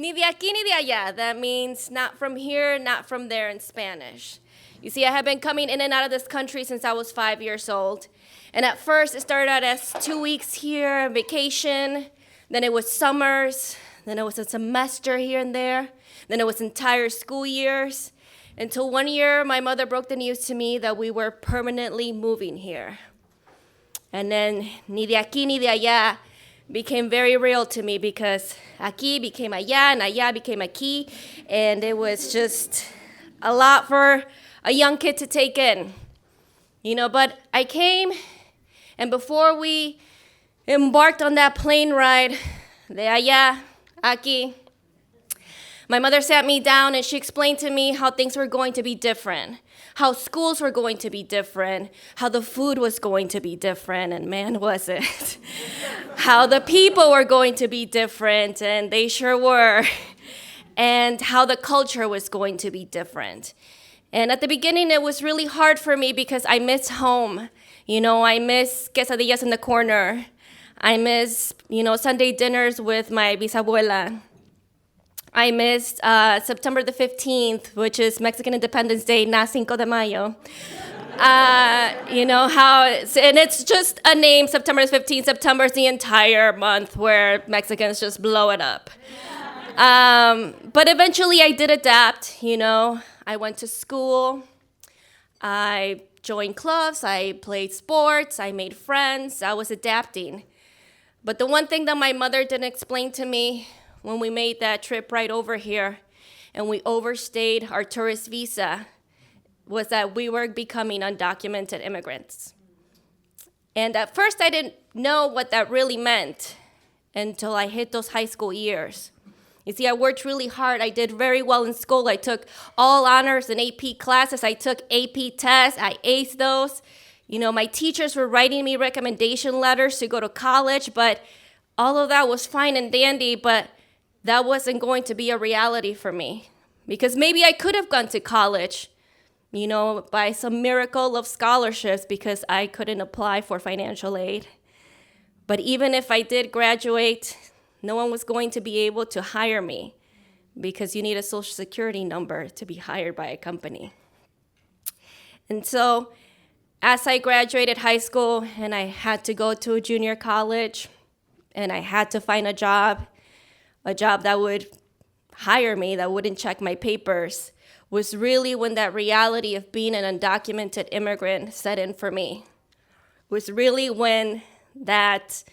Ni de aquí ni de allá. That means not from here, not from there in Spanish. You see, I have been coming in and out of this country since I was 5 years old. And at first, it started out as 2 weeks here, vacation. Then it was summers. Then it was a semester here and there. Then it was entire school years. Until one year, my mother broke the news to me that we were permanently moving here. And then ni de aquí ni de allá became very real to me because aquí became allá and allá became aquí. And it was just a lot for a young kid to take in. But I came, and before we embarked on that plane ride, de allá, aquí, my mother sat me down and she explained to me how things were going to be different, how schools were going to be different, how the food was going to be different, and man, was it. How the people were going to be different, and they sure were, and how the culture was going to be different. And at the beginning, it was really hard for me because I miss home. I miss quesadillas in the corner. I miss, Sunday dinners with my bisabuela. I missed September the 15th, which is Mexican Independence Day, na Cinco de Mayo. And it's just a name, September the 15th. September is the entire month where Mexicans just blow it up. But eventually I did adapt, I went to school, I joined clubs, I played sports, I made friends, I was adapting. But the one thing that my mother didn't explain to me when we made that trip right over here and we overstayed our tourist visa was that we were becoming undocumented immigrants. And at first I didn't know what that really meant until I hit those high school years. You see, I worked really hard. I did very well in school. I took all honors and AP classes. I took AP tests. I aced those. My teachers were writing me recommendation letters to go to college, but all of that was fine and dandy, but that wasn't going to be a reality for me. Because maybe I could have gone to college, by some miracle of scholarships because I couldn't apply for financial aid. But even if I did graduate, no one was going to be able to hire me because you need a social security number to be hired by a company. And so as I graduated high school and I had to go to a junior college and I had to find a job that would hire me, that wouldn't check my papers, was really when that reality of being an undocumented immigrant set in for me. It was really when that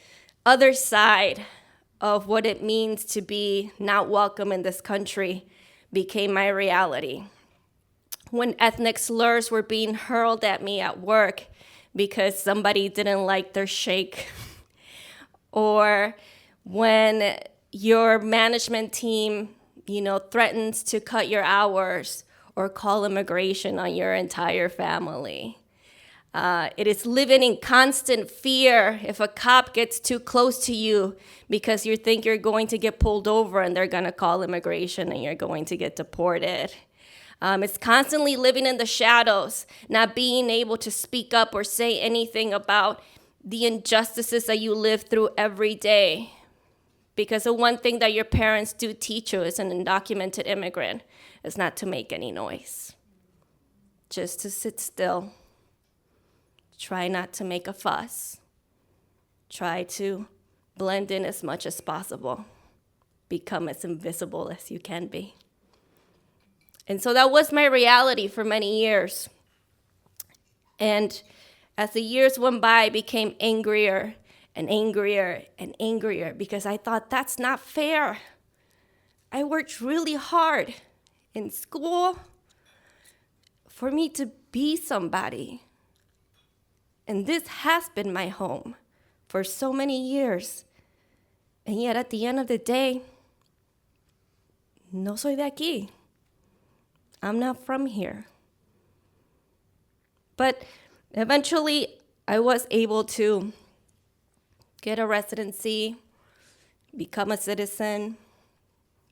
other side of what it means to be not welcome in this country became my reality. When ethnic slurs were being hurled at me at work because somebody didn't like their shake, or when your management team, threatens to cut your hours or call immigration on your entire family. It is living in constant fear if a cop gets too close to you because you think you're going to get pulled over and they're going to call immigration and you're going to get deported. It's constantly living in the shadows, not being able to speak up or say anything about the injustices that you live through every day. Because the one thing that your parents do teach you as an undocumented immigrant is not to make any noise, just to sit still. Try not to make a fuss. Try to blend in as much as possible. Become as invisible as you can be. And so that was my reality for many years. And as the years went by, I became angrier and angrier and angrier because I thought that's not fair. I worked really hard in school for me to be somebody. And this has been my home for so many years. And yet at the end of the day, no soy de aquí. I'm not from here. But eventually I was able to get a residency, become a citizen,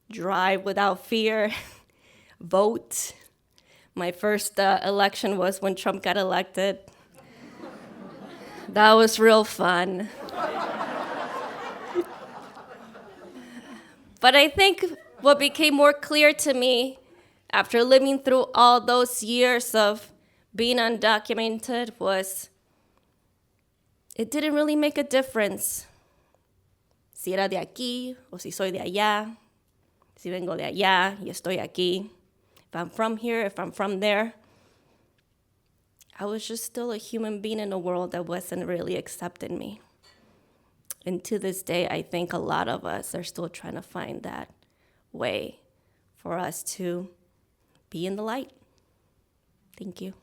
drive without fear, vote. My first election was when Trump got elected. That was real fun. But I think what became more clear to me after living through all those years of being undocumented was it didn't really make a difference si era de aquí o si soy de allá, si vengo de allá y estoy aquí, if I'm from here, if I'm from there. I was just still a human being in a world that wasn't really accepting me. And to this day, I think a lot of us are still trying to find that way for us to be in the light. Thank you.